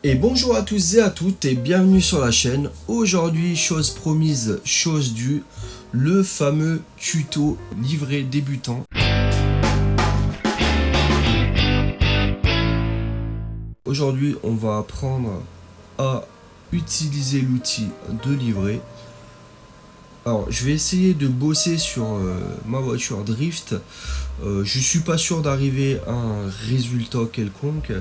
Et bonjour à tous et à toutes et bienvenue sur la chaîne. Aujourd'hui, chose promise, chose due, le fameux tuto livret débutant. Aujourd'hui, on va apprendre à utiliser l'outil de livret. Alors, je vais essayer de bosser sur ma voiture drift. Je suis pas sûr d'arriver à un résultat quelconque,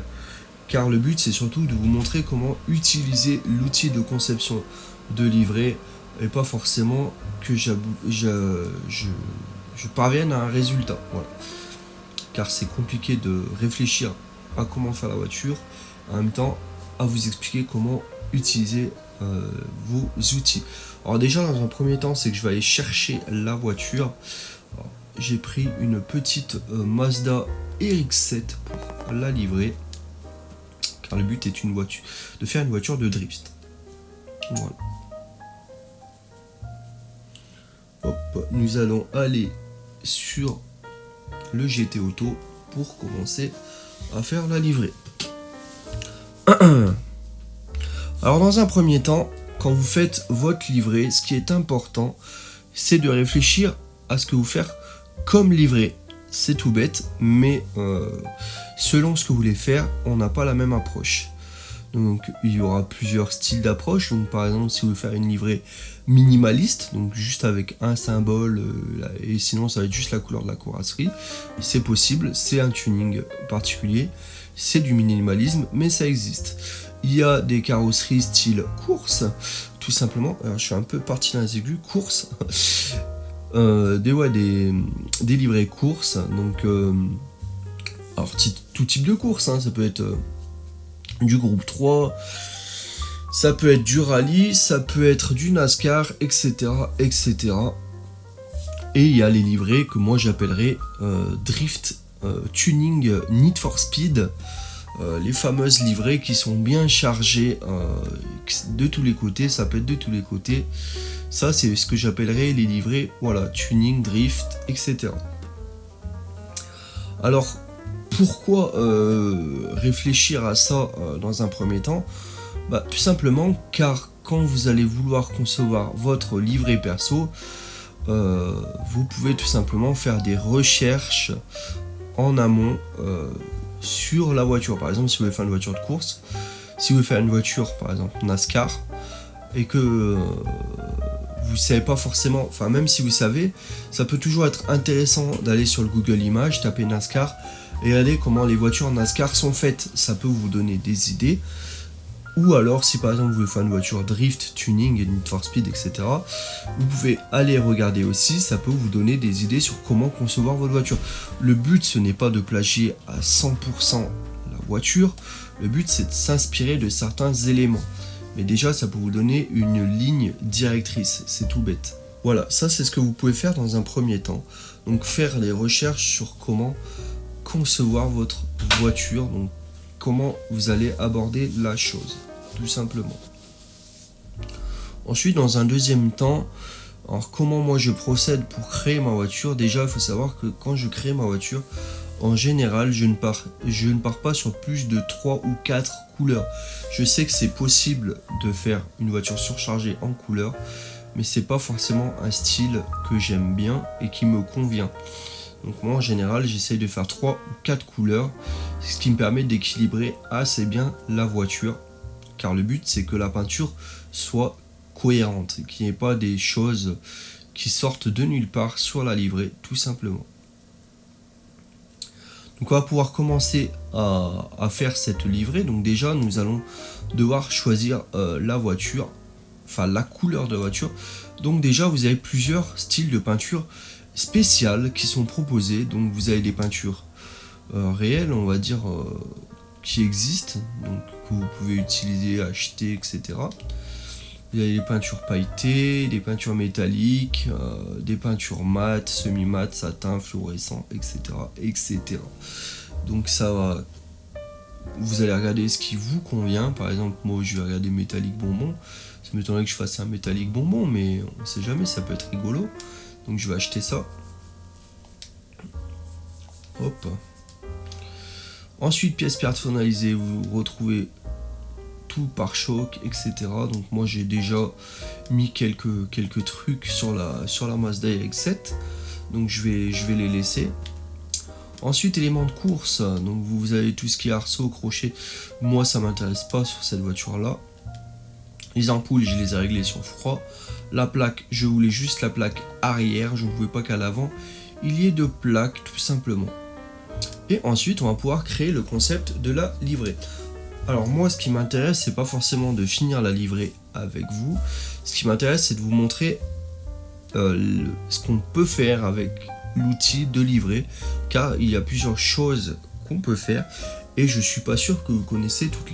car le but c'est surtout de vous montrer comment utiliser l'outil de conception de livret et pas forcément que je parvienne à un résultat. Voilà. Car c'est compliqué de réfléchir à comment faire la voiture, en même temps à vous expliquer comment utiliser vos outils. Alors déjà dans un premier temps c'est que je vais aller chercher la voiture. Alors, j'ai pris une petite Mazda RX-7 pour la livrer. Car le but est de faire une voiture de drift. Voilà. Hop, nous allons aller sur le GT Auto pour commencer à faire la livrée. Alors dans un premier temps, quand vous faites votre livrée, ce qui est important, c'est de réfléchir à ce que vous faites comme livrée. C'est tout bête, mais selon ce que vous voulez faire, on n'a pas la même approche. Donc il y aura plusieurs styles d'approche. Donc par exemple, si vous voulez faire une livrée minimaliste, donc juste avec un symbole, et sinon ça va être juste la couleur de la carrosserie, c'est possible, c'est un tuning particulier, c'est du minimalisme, mais ça existe. Il y a des carrosseries style course, tout simplement. Alors je suis un peu parti dans les aigus, course. Des livrets courses, donc alors tout type de course, hein, ça peut être du groupe 3, ça peut être du rallye, ça peut être du NASCAR, etc. etc. Et il y a les livrets que moi j'appellerais drift tuning Need for Speed, les fameuses livrées qui sont bien chargées de tous les côtés, ça peut être de tous les côtés. Ça, c'est ce que j'appellerais les livrets, voilà, tuning, drift, etc. Alors, pourquoi réfléchir à ça dans un premier temps ? Tout simplement car quand vous allez vouloir concevoir votre livret perso, vous pouvez tout simplement faire des recherches en amont sur la voiture. Par exemple, si vous voulez faire une voiture de course, si vous voulez faire une voiture, par exemple, NASCAR, et que vous savez pas forcément, enfin même si vous savez, ça peut toujours être intéressant d'aller sur le Google Images, taper NASCAR et regarder comment les voitures NASCAR sont faites. Ça peut vous donner des idées. Ou alors si par exemple vous voulez faire une voiture drift, tuning et Need for Speed, etc., vous pouvez aller regarder aussi, ça peut vous donner des idées sur comment concevoir votre voiture. Le but ce n'est pas de plagier à 100% la voiture, le but c'est de s'inspirer de certains éléments. Mais déjà, ça peut vous donner une ligne directrice, c'est tout bête. Voilà, ça c'est ce que vous pouvez faire dans un premier temps. Donc faire des recherches sur comment concevoir votre voiture, donc comment vous allez aborder la chose, tout simplement. Ensuite, dans un deuxième temps, alors comment moi je procède pour créer ma voiture ? Déjà, il faut savoir que quand je crée ma voiture, en général, je ne pars pas sur plus de 3 ou 4 couleurs. Je sais que c'est possible de faire une voiture surchargée en couleurs, mais c'est pas forcément un style que j'aime bien et qui me convient. Donc moi en général, j'essaye de faire 3 ou 4 couleurs, ce qui me permet d'équilibrer assez bien la voiture, car le but c'est que la peinture soit cohérente, qu'il n'y ait pas des choses qui sortent de nulle part sur la livrée, tout simplement. Donc on va pouvoir commencer à faire cette livrée. Donc déjà nous allons devoir choisir la voiture, enfin la couleur de la voiture. Donc déjà vous avez plusieurs styles de peinture spéciales qui sont proposés. Donc vous avez des peintures réelles, on va dire, qui existent, donc que vous pouvez utiliser, acheter, etc. Il y a des peintures pailletées, des peintures métalliques, des peintures mates, semi-mates, satin, fluorescent, etc., etc. Donc ça va, vous allez regarder ce qui vous convient. Par exemple, moi je vais regarder métallique bonbon. Ça m'étonnerait que je fasse un métallique bonbon, mais on sait jamais, ça peut être rigolo. Donc je vais acheter ça. Hop. Ensuite, pièces personnalisées, vous retrouvez tout pare-choc, etc. Donc moi j'ai déjà mis quelques trucs sur la Mazda RX-7, donc je vais les laisser. Ensuite, éléments de course, donc vous avez tout ce qui est arceau, crochet, moi ça m'intéresse pas sur cette voiture là. Les ampoules, je les ai réglées sur froid. La plaque, je voulais juste la plaque arrière, je ne voulais pas qu'à l'avant il y ait deux plaques tout simplement. Et ensuite on va pouvoir créer le concept de la livrée. Alors moi ce qui m'intéresse c'est pas forcément de finir la livrée avec vous, ce qui m'intéresse c'est de vous montrer ce qu'on peut faire avec l'outil de livret, car il y a plusieurs choses qu'on peut faire et je suis pas sûr que vous connaissez toutes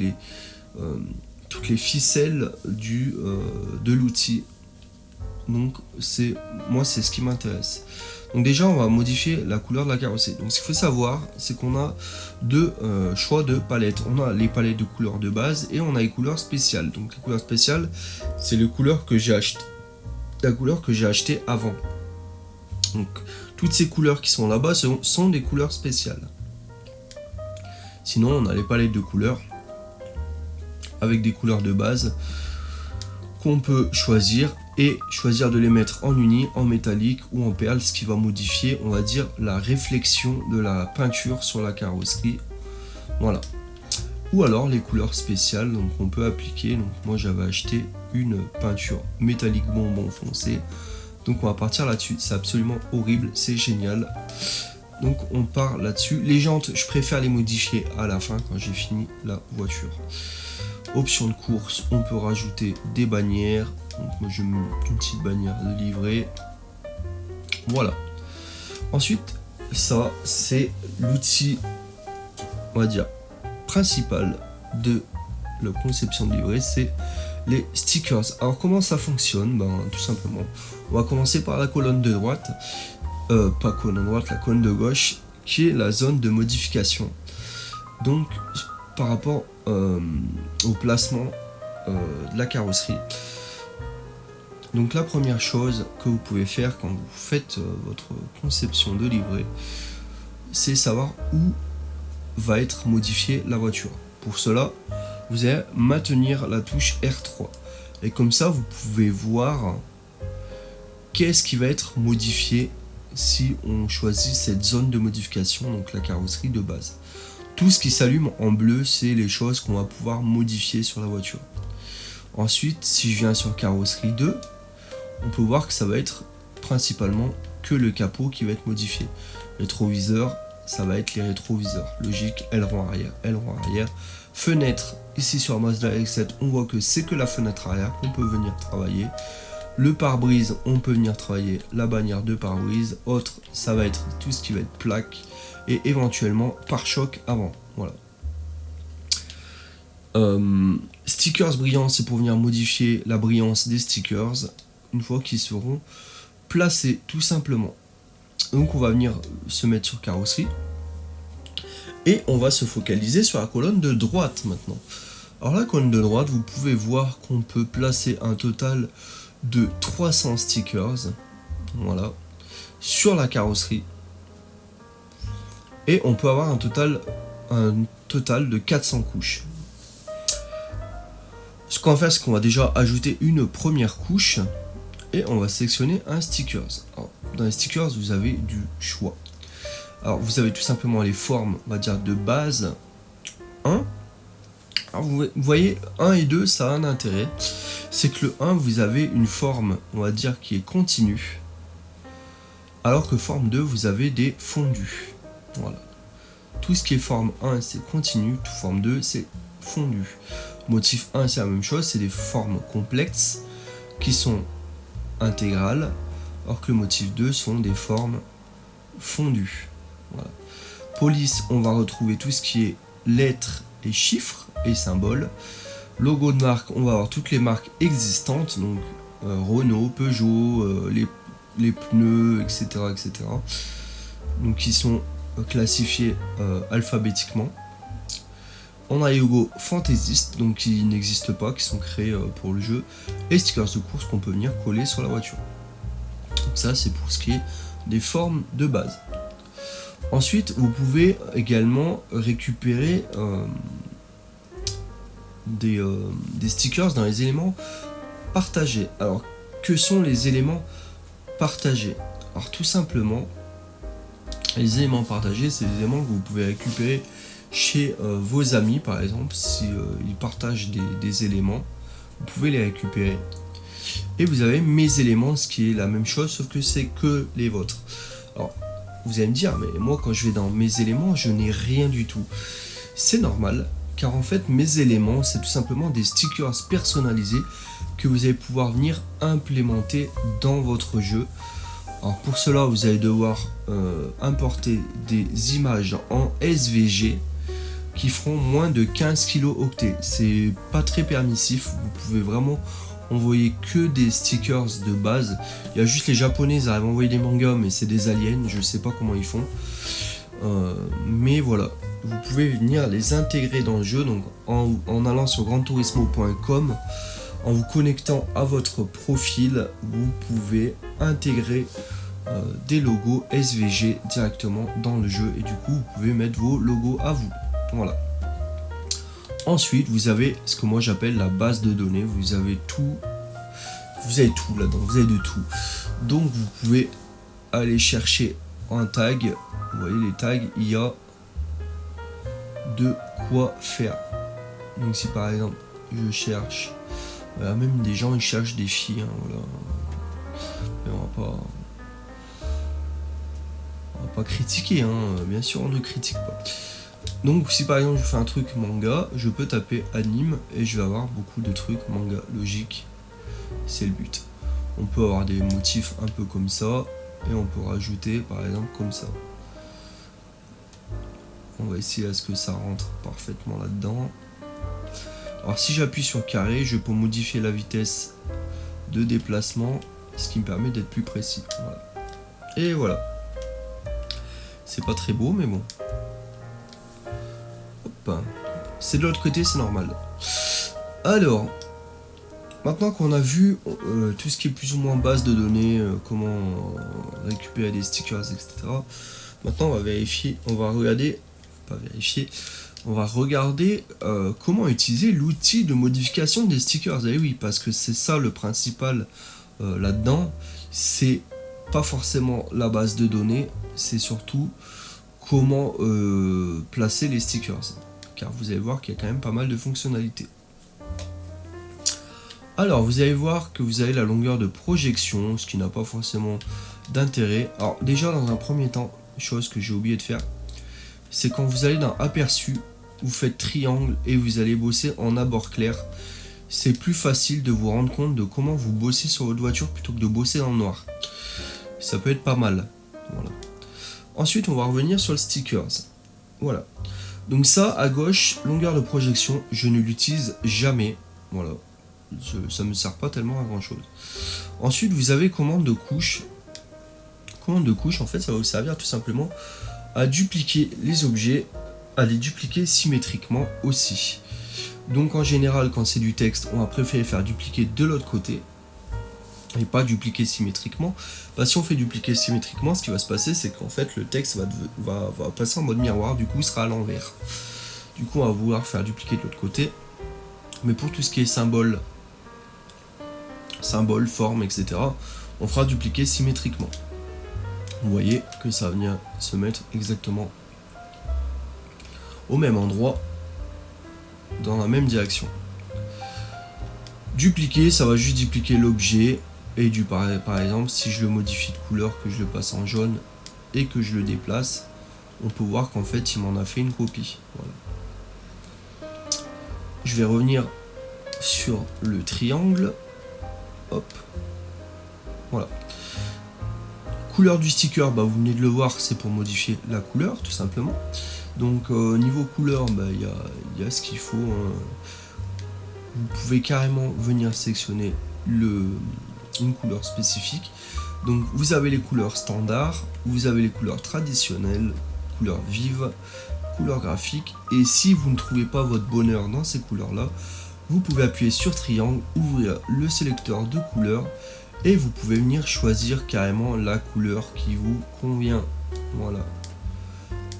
les ficelles de l'outil. Donc c'est ce qui m'intéresse. Donc déjà on va modifier la couleur de la carrosserie. Donc ce qu'il faut savoir c'est qu'on a deux choix de palettes. On a les palettes de couleurs de base et on a les couleurs spéciales. Donc les couleurs spéciales c'est les couleurs que j'ai achetées. La couleur que j'ai acheté avant. Donc toutes ces couleurs qui sont là-bas sont des couleurs spéciales. Sinon on a les palettes de couleurs avec des couleurs de base qu'on peut choisir et choisir de les mettre en uni, en métallique ou en perle, ce qui va modifier, on va dire, la réflexion de la peinture sur la carrosserie. Voilà. Ou alors les couleurs spéciales, donc on peut appliquer. Donc moi j'avais acheté une peinture métallique bonbon foncé. Donc on va partir là-dessus. C'est absolument horrible, c'est génial. Donc on part là-dessus. Les jantes, je préfère les modifier à la fin quand j'ai fini la voiture. Option de course, on peut rajouter des bannières. Donc moi je mets une petite bannière de livret. Voilà. Ensuite, ça c'est l'outil, on va dire, principal de la conception de livret, c'est les stickers. Alors comment ça fonctionne? Tout simplement, on va commencer par la colonne de droite. Pas colonne de droite, la colonne de gauche, qui est la zone de modification. Donc par rapport au placement de la carrosserie. Donc la première chose que vous pouvez faire quand vous faites votre conception de livret, c'est savoir où va être modifiée la voiture. Pour cela, vous allez maintenir la touche R3. Et comme ça, vous pouvez voir qu'est-ce qui va être modifié si on choisit cette zone de modification, donc la carrosserie de base. Tout ce qui s'allume en bleu, c'est les choses qu'on va pouvoir modifier sur la voiture. Ensuite, si je viens sur carrosserie 2, on peut voir que ça va être principalement que le capot qui va être modifié. Rétroviseur, ça va être les rétroviseurs. Logique, aileron arrière. Fenêtre, ici sur Mazda RX-7, on voit que c'est que la fenêtre arrière qu'on peut venir travailler. Le pare-brise, on peut venir travailler la bannière de pare-brise. Autre, ça va être tout ce qui va être plaque et éventuellement pare-choc avant. Voilà. Stickers brillants, c'est pour venir modifier la brillance des stickers une fois qu'ils seront placés, tout simplement. Donc on va venir se mettre sur carrosserie et on va se focaliser sur la colonne de droite maintenant. Alors la colonne de droite, vous pouvez voir qu'on peut placer un total de 300 stickers, voilà, sur la carrosserie. Et on peut avoir un total de 400 couches. Ce qu'on va faire, c'est qu'on va déjà ajouter une première couche et on va sélectionner un stickers. Alors, dans les stickers, vous avez du choix. Alors, vous avez tout simplement les formes, on va dire, de base 1. Alors, vous voyez, 1 et 2, ça a un intérêt. C'est que le 1, vous avez une forme, on va dire, qui est continue. Alors que forme 2, vous avez des fondus. Voilà. Tout ce qui est forme 1, c'est continu. Tout forme 2, c'est fondu. Motif 1, c'est la même chose. C'est des formes complexes qui sont intégrales. Alors que le motif 2 sont des formes fondues. Voilà. Police, on va retrouver tout ce qui est lettres et chiffres et symboles. Logo de marque, on va avoir toutes les marques existantes. Donc Renault, Peugeot, les pneus, etc., etc. Donc qui sont classifiés alphabétiquement. On a les logos fantaisistes, donc qui n'existent pas, qui sont créés pour le jeu, et stickers de course qu'on peut venir coller sur la voiture. Donc ça c'est pour ce qui est des formes de base. Ensuite vous pouvez également récupérer des stickers dans les éléments partagés. Alors, que sont les éléments partagés? Alors, tout simplement, les éléments partagés, c'est des éléments que vous pouvez récupérer chez vos amis, par exemple, si ils partagent des éléments, vous pouvez les récupérer. Et vous avez mes éléments, ce qui est la même chose, sauf que c'est que les vôtres. Alors, vous allez me dire, mais moi, quand je vais dans mes éléments, je n'ai rien du tout. C'est normal, car en fait, mes éléments, c'est tout simplement des stickers personnalisés que vous allez pouvoir venir implémenter dans votre jeu. Alors pour cela, vous allez devoir importer des images en SVG qui feront moins de 15 kilo-octets. C'est pas très permissif, vous pouvez vraiment envoyer que des stickers de base. Il y a juste les japonais, ils arrivent à envoyer des mangas, mais c'est des aliens, je sais pas comment ils font. Mais voilà, vous pouvez venir les intégrer dans le jeu, donc en allant sur granturismo.com, en vous connectant à votre profil, vous pouvez intégrer des logos SVG directement dans le jeu, et du coup vous pouvez mettre vos logos à vous. Voilà. Ensuite, vous avez ce que moi j'appelle la base de données. Vous avez tout là-dedans, vous avez de tout. Donc vous pouvez aller chercher un tag. Vous voyez les tags, il y a de quoi faire. Donc si par exemple je cherche, voilà, même des gens ils cherchent des filles, hein, voilà. Mais on va pas critiquer, hein. Bien sûr on ne critique pas. Donc si par exemple je fais un truc manga, je peux taper anime et je vais avoir beaucoup de trucs manga, logique, c'est le but. On peut avoir des motifs un peu comme ça et on peut rajouter par exemple comme ça. On va essayer à ce que ça rentre parfaitement là-dedans. Alors si j'appuie sur carré, je peux modifier la vitesse de déplacement, ce qui me permet d'être plus précis. Voilà. Et voilà. C'est pas très beau mais bon. C'est de l'autre côté, c'est normal. Alors, maintenant qu'on a vu tout ce qui est plus ou moins base de données, comment récupérer des stickers, etc. Maintenant, on va vérifier, on va regarder comment utiliser l'outil de modification des stickers. Et oui, parce que c'est ça le principal là-dedans. C'est pas forcément la base de données, c'est surtout comment placer les stickers. Car vous allez voir qu'il y a quand même pas mal de fonctionnalités. Alors vous allez voir que vous avez la longueur de projection, ce qui n'a pas forcément d'intérêt. Alors déjà dans un premier temps, chose que j'ai oublié de faire, c'est quand vous allez dans aperçu, vous faites triangle et vous allez bosser en abord clair. C'est plus facile de vous rendre compte de comment vous bossez sur votre voiture plutôt que de bosser dans le noir. Ça peut être pas mal. Voilà. Ensuite on va revenir sur le stickers. Voilà. Donc ça, à gauche, longueur de projection, je ne l'utilise jamais. Voilà, ça ne me sert pas tellement à grand chose. Ensuite, vous avez commande de couche. Commande de couche, en fait, ça va vous servir tout simplement à dupliquer les objets, à les dupliquer symétriquement aussi. Donc en général, quand c'est du texte, on va préférer faire dupliquer de l'autre côté et pas dupliquer symétriquement. Si on fait dupliquer symétriquement, ce qui va se passer, c'est qu'en fait le texte va passer en mode miroir, du coup il sera à l'envers. Du coup on va vouloir faire dupliquer de l'autre côté. Mais pour tout ce qui est symbole, forme, etc., on fera dupliquer symétriquement. Vous voyez que ça va venir se mettre exactement au même endroit, dans la même direction. Dupliquer, ça va juste dupliquer l'objet. Et par exemple, si je le modifie de couleur, que je le passe en jaune et que je le déplace, on peut voir qu'en fait il m'en a fait une copie. Voilà. Je vais revenir sur le triangle. Hop. Voilà. Couleur du sticker, vous venez de le voir, c'est pour modifier la couleur tout simplement. Donc niveau couleur, il y a ce qu'il faut. Vous pouvez carrément venir sélectionner une couleur spécifique. Donc vous avez les couleurs standards, vous avez les couleurs traditionnelles, couleurs vives, couleurs graphiques, et si vous ne trouvez pas votre bonheur dans ces couleurs là, vous pouvez appuyer sur triangle, ouvrir le sélecteur de couleurs et vous pouvez venir choisir carrément la couleur qui vous convient. Voilà.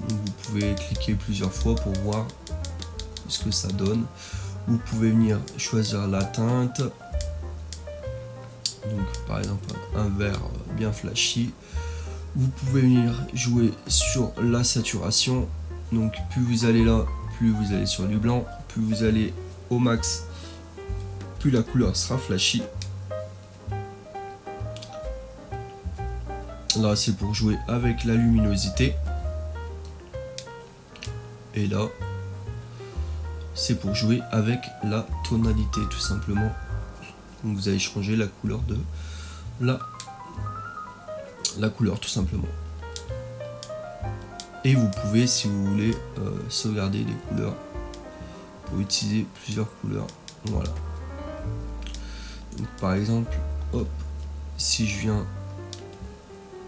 Donc vous pouvez cliquer plusieurs fois pour voir ce que ça donne. Vous pouvez venir choisir la teinte. Donc par exemple un vert bien flashy. Vous pouvez venir jouer sur la saturation. Donc plus vous allez là, plus vous allez sur du blanc. Plus vous allez au max, plus la couleur sera flashy. Là c'est pour jouer avec la luminosité. Et là c'est pour jouer avec la tonalité tout simplement. Donc vous allez changer la couleur de la couleur tout simplement. Et vous pouvez, si vous voulez, sauvegarder les couleurs pour utiliser plusieurs couleurs. Voilà. Donc par exemple, hop, si je viens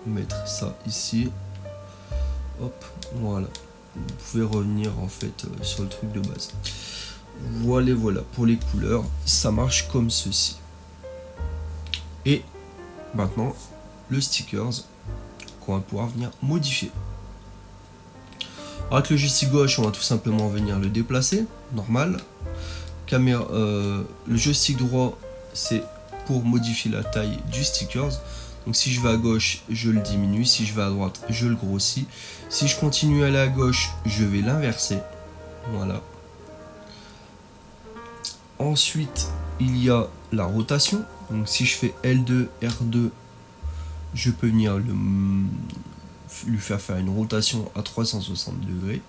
mettre ça ici, hop, voilà. Vous pouvez revenir en fait sur le truc de base. Voilà, voilà, pour les couleurs, ça marche comme ceci. Et maintenant, le stickers qu'on va pouvoir venir modifier. Avec le joystick gauche, on va tout simplement venir le déplacer, normal. Caméra, le joystick droit, c'est pour modifier la taille du stickers. Donc si je vais à gauche, je le diminue. Si je vais à droite, je le grossis. Si je continue à aller à gauche, je vais l'inverser. Voilà. Ensuite, il y a la rotation. Donc si je fais L2, R2, je peux venir lui faire une rotation à 360 degrés,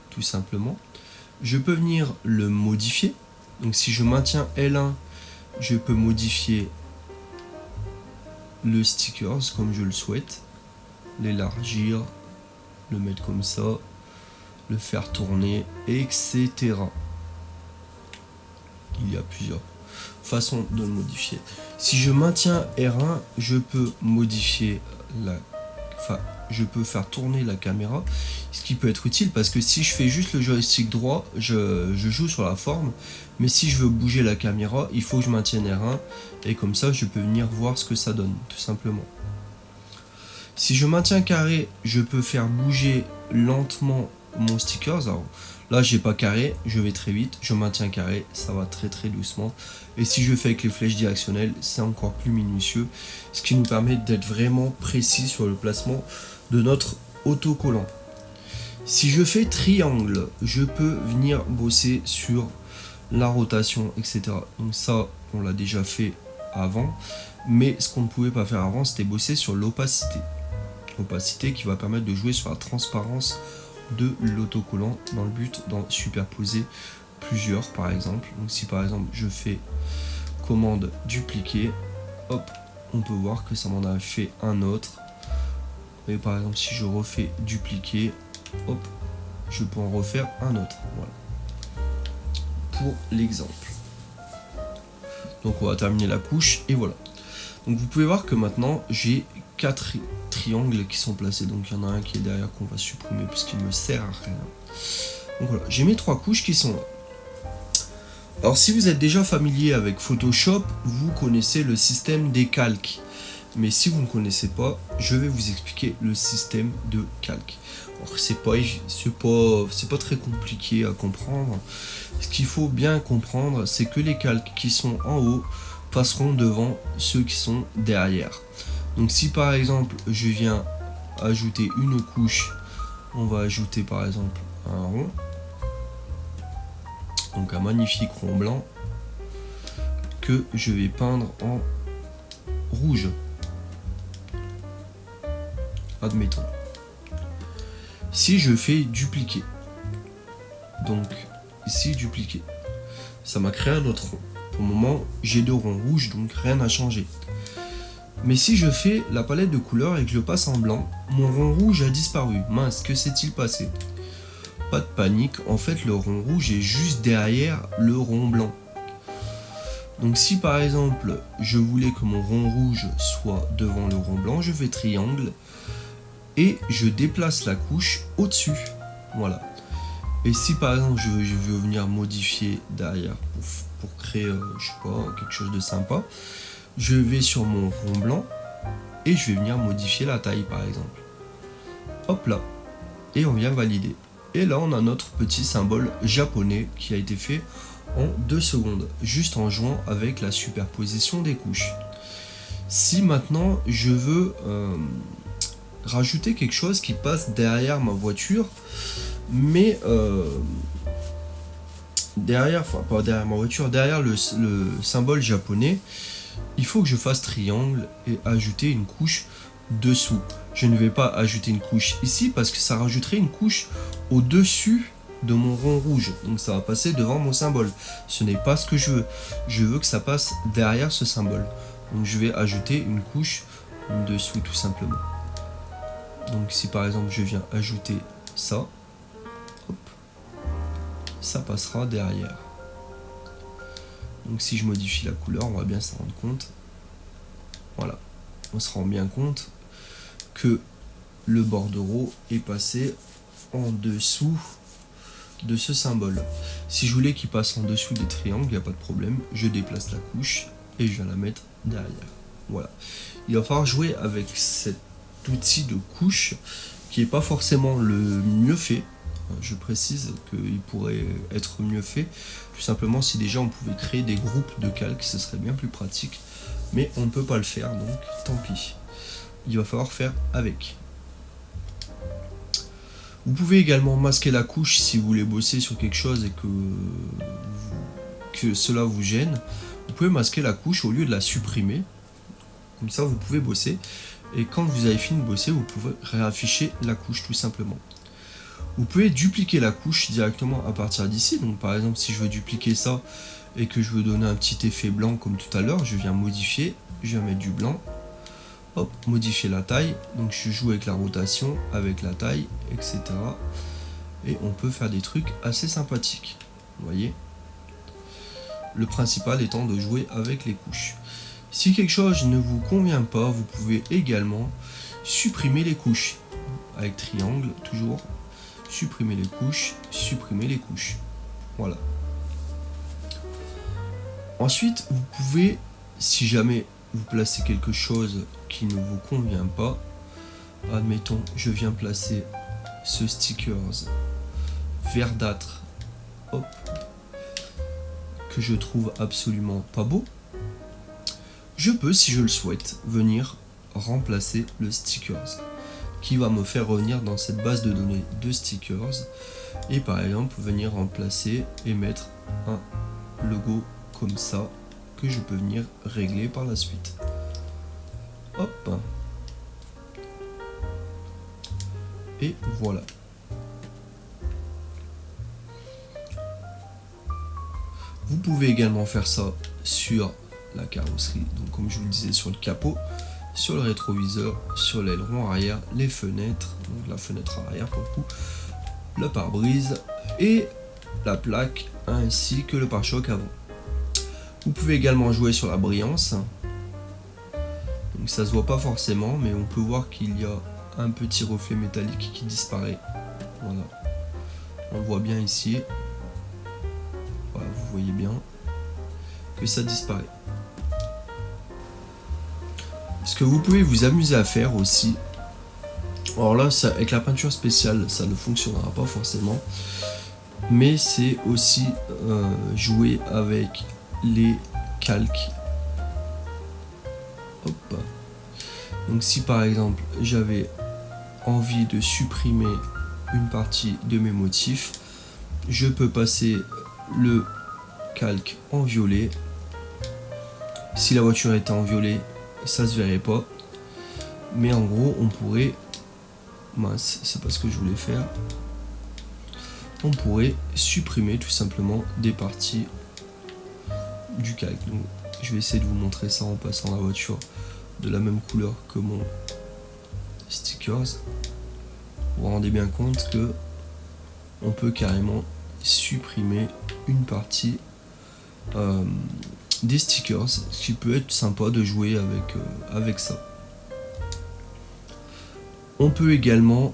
tout simplement. Je peux venir le modifier. Donc si je maintiens L1, je peux modifier le stickers comme je le souhaite, l'élargir, le mettre comme ça, le faire tourner, etc. Il y a plusieurs façons de le modifier. Si je maintiens R1, je peux modifier je peux faire tourner la caméra, ce qui peut être utile parce que si je fais juste le joystick droit, je joue sur la forme, mais si je veux bouger la caméra, il faut que je maintienne R1 et comme ça je peux venir voir ce que ça donne, tout simplement. Si je maintiens carré, je peux faire bouger lentement mon stickers. Alors là j'ai pas carré, je vais très vite, je maintiens carré, ça va très très doucement. Et si je fais avec les flèches directionnelles, c'est encore plus minutieux, ce qui nous permet d'être vraiment précis sur le placement de notre autocollant. Si je fais triangle, je peux venir bosser sur la rotation, etc. Donc ça, on l'a déjà fait avant, mais ce qu'on ne pouvait pas faire avant, c'était bosser sur l'opacité. Opacité qui va permettre de jouer sur la transparence de l'autocollant dans le but d'en superposer plusieurs par exemple. Donc si par exemple je fais commande dupliquer, hop, on peut voir que ça m'en a fait un autre. Et par exemple si je refais dupliquer, hop, je peux en refaire un autre. Voilà. Pour l'exemple. Donc on va terminer la couche et voilà. Donc vous pouvez voir que maintenant j'ai 4 triangles qui sont placés. Donc il y en a un qui est derrière qu'on va supprimer puisqu'il ne sert à rien. Donc voilà, j'ai mes 3 couches qui sont là. Alors si vous êtes déjà familier avec Photoshop, vous connaissez le système des calques. Mais si vous ne connaissez pas, je vais vous expliquer le système de calque. Alors c'est pas très compliqué à comprendre. Ce qu'il faut bien comprendre, c'est que les calques qui sont en haut passeront devant ceux qui sont derrière. Donc si par exemple je viens ajouter une couche, on va ajouter par exemple un rond. Donc un magnifique rond blanc que je vais peindre en rouge. Admettons. Si je fais dupliquer, donc ici dupliquer, ça m'a créé un autre rond. Pour le moment, j'ai 2 ronds rouges, donc rien n'a changé. Mais si je fais la palette de couleurs et que je passe en blanc, mon rond rouge a disparu. Mince, que s'est-il passé? Pas de panique, en fait le rond rouge est juste derrière le rond blanc. Donc si par exemple je voulais que mon rond rouge soit devant le rond blanc, je fais triangle et je déplace la couche au-dessus. Voilà. Et si par exemple je veux venir modifier derrière pour créer, je sais pas, quelque chose de sympa, je vais sur mon rond blanc et je vais venir modifier la taille par exemple. Hop là. Et on vient valider. Et là on a notre petit symbole japonais qui a été fait en 2 secondes, juste en jouant avec la superposition des couches. Si maintenant je veux rajouter quelque chose qui passe derrière ma voiture, mais pas derrière ma voiture, derrière le symbole japonais, il faut que je fasse triangle et ajouter une couche dessous. Je ne vais pas ajouter une couche ici parce que ça rajouterait une couche au-dessus de mon rond rouge. Donc ça va passer devant mon symbole. Ce n'est pas ce que je veux. Je veux que ça passe derrière ce symbole. Donc je vais ajouter une couche dessous tout simplement. Donc si par exemple je viens ajouter ça, hop, ça passera derrière. Donc si je modifie la couleur, on va bien s'en rendre compte. Voilà, on se rend bien compte que le bordereau est passé en dessous de ce symbole. Si je voulais qu'il passe en dessous des triangles, il n'y a pas de problème, je déplace la couche et je viens la mettre derrière. Voilà. Il va falloir jouer avec cet outil de couche qui n'est pas forcément le mieux fait. Je précise qu'il pourrait être mieux fait. Tout simplement, si déjà on pouvait créer des groupes de calques, ce serait bien plus pratique. Mais on ne peut pas le faire, donc tant pis. Il va falloir faire avec. Vous pouvez également masquer la couche si vous voulez bosser sur quelque chose et que cela vous gêne. Vous pouvez masquer la couche au lieu de la supprimer. Comme ça, vous pouvez bosser. Et quand vous avez fini de bosser, vous pouvez réafficher la couche tout simplement. Vous pouvez dupliquer la couche directement à partir d'ici. Donc par exemple, si je veux dupliquer ça et que je veux donner un petit effet blanc comme tout à l'heure, je viens modifier, je viens mettre du blanc. Hop, modifier la taille. Donc je joue avec la rotation, avec la taille, etc. Et on peut faire des trucs assez sympathiques. Vous voyez ? Le principal étant de jouer avec les couches. Si quelque chose ne vous convient pas, vous pouvez également supprimer les couches. Avec triangle, toujours. Supprimer les couches, supprimer les couches. Voilà. Ensuite, vous pouvez, si jamais vous placez quelque chose qui ne vous convient pas, admettons, je viens placer ce stickers verdâtre, hop, que je trouve absolument pas beau, je peux, si je le souhaite, venir remplacer le stickers qui va me faire revenir dans cette base de données de stickers et par exemple venir remplacer et mettre un logo comme ça que je peux venir régler par la suite. Hop. Et voilà. Vous pouvez également faire ça sur la carrosserie, donc comme je vous le disais, sur le capot, sur le rétroviseur, sur l'aileron arrière, les fenêtres, donc la fenêtre arrière pour le coup, le pare-brise et la plaque ainsi que le pare-choc avant. Vous pouvez également jouer sur la brillance, donc ça se voit pas forcément, mais on peut voir qu'il y a un petit reflet métallique qui disparaît. Voilà, on le voit bien ici. Voilà, vous voyez bien que ça disparaît. Ce que vous pouvez vous amuser à faire aussi, alors là ça, avec la peinture spéciale ça ne fonctionnera pas forcément, mais c'est aussi jouer avec les calques. Hop. Donc si par exemple j'avais envie de supprimer une partie de mes motifs, je peux passer le calque en violet. Si la voiture était en violet, ça se verrait pas, mais en gros on pourrait, mince, c'est pas ce que je voulais faire, on pourrait supprimer tout simplement des parties du calque. Donc je vais essayer de vous montrer ça en passant la voiture de la même couleur que mon stickers. Vous vous rendez bien compte que on peut carrément supprimer une partie des stickers, ce qui peut être sympa de jouer avec ça. On peut également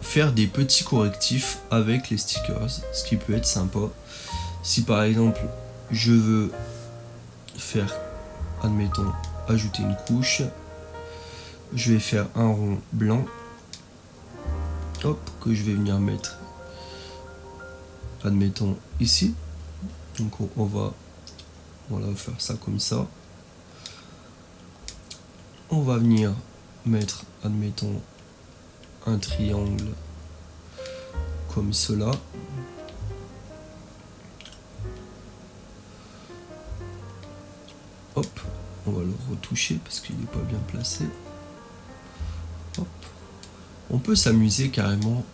faire des petits correctifs avec les stickers, ce qui peut être sympa. Si par exemple je veux faire, admettons, ajouter une couche, je vais faire un rond blanc, hop, que je vais venir mettre, admettons, ici. Donc on va voilà, faire ça comme ça. On va venir mettre, admettons, un triangle comme cela. Hop, on va le retoucher parce qu'il n'est pas bien placé. Hop. On peut s'amuser carrément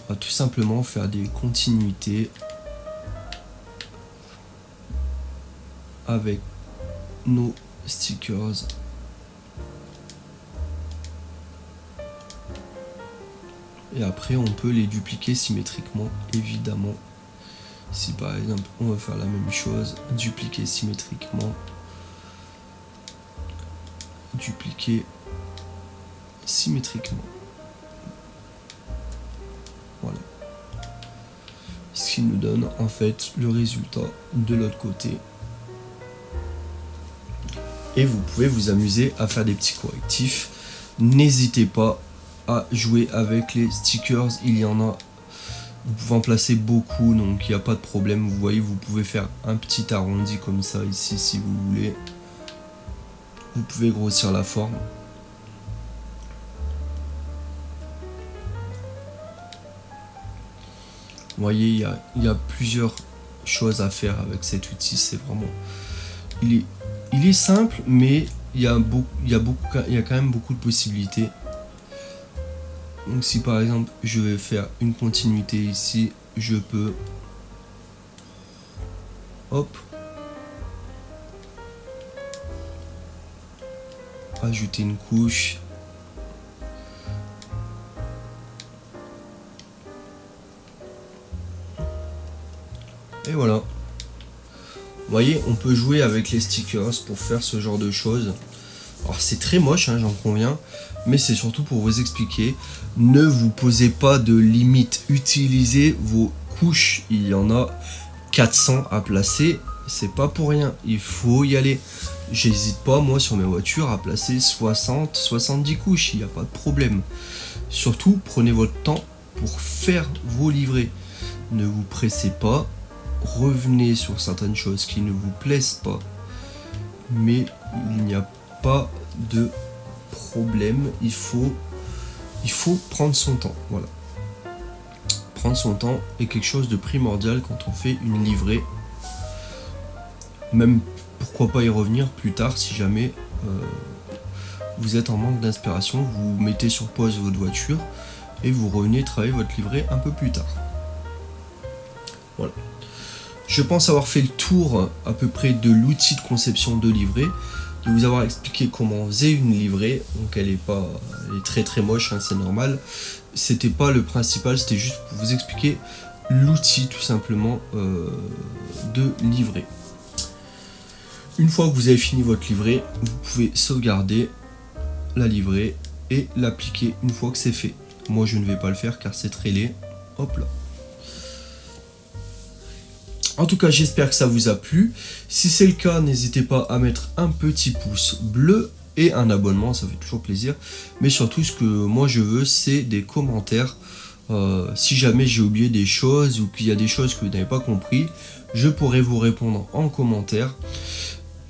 à tout simplement faire des continuités avec nos stickers. Et après on peut les dupliquer symétriquement, évidemment. Si par exemple on veut faire la même chose, dupliquer symétriquement, dupliquer symétriquement. Voilà. Ce qui nous donne en fait le résultat de l'autre côté. Et vous pouvez vous amuser à faire des petits correctifs. N'hésitez pas à jouer avec les stickers, il y en a. Vous pouvez en placer beaucoup, donc il n'y a pas de problème. Vous voyez, vous pouvez faire un petit arrondi comme ça ici si vous voulez. Vous pouvez grossir la forme. Vous voyez, il y a plusieurs choses à faire avec cet outil. C'est vraiment, il est simple, mais il y a quand même beaucoup de possibilités. Donc si par exemple je vais faire une continuité ici, je peux hop ajouter une couche. Et voilà. Vous voyez, on peut jouer avec les stickers pour faire ce genre de choses. Alors c'est très moche, hein, j'en conviens, mais c'est surtout pour vous expliquer. Ne vous posez pas de limite. Utilisez vos couches. Il y en a 400 à placer. C'est pas pour rien. Il faut y aller. J'hésite pas, moi, sur mes voitures, à placer 60, 70 couches. Il n'y a pas de problème. Surtout, prenez votre temps pour faire vos livrets. Ne vous pressez pas. Revenez sur certaines choses qui ne vous plaisent pas. Mais il n'y a pas de problème, il faut prendre son temps. Voilà. Prendre son temps est quelque chose de primordial quand on fait une livrée. Même pourquoi pas y revenir plus tard si jamais vous êtes en manque d'inspiration, vous mettez sur pause votre voiture et vous revenez travailler votre livrée un peu plus tard. Voilà. Je pense avoir fait le tour à peu près de l'outil de conception de livrée, de vous avoir expliqué comment on faisait une livrée. Donc elle est très très moche, hein, c'est normal. C'était pas le principal, c'était juste pour vous expliquer l'outil tout simplement de livrée. Une fois que vous avez fini votre livrée, vous pouvez sauvegarder la livrée et l'appliquer une fois que c'est fait. Moi je ne vais pas le faire car c'est très laid. Hop là. En tout cas, j'espère que ça vous a plu. Si c'est le cas, n'hésitez pas à mettre un petit pouce bleu et un abonnement, ça fait toujours plaisir. Mais surtout, ce que moi je veux, c'est des commentaires. Si jamais j'ai oublié des choses ou qu'il y a des choses que vous n'avez pas compris, je pourrai vous répondre en commentaire.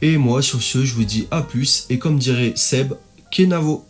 Et moi, sur ce, je vous dis à plus. Et comme dirait Seb, Kenavo.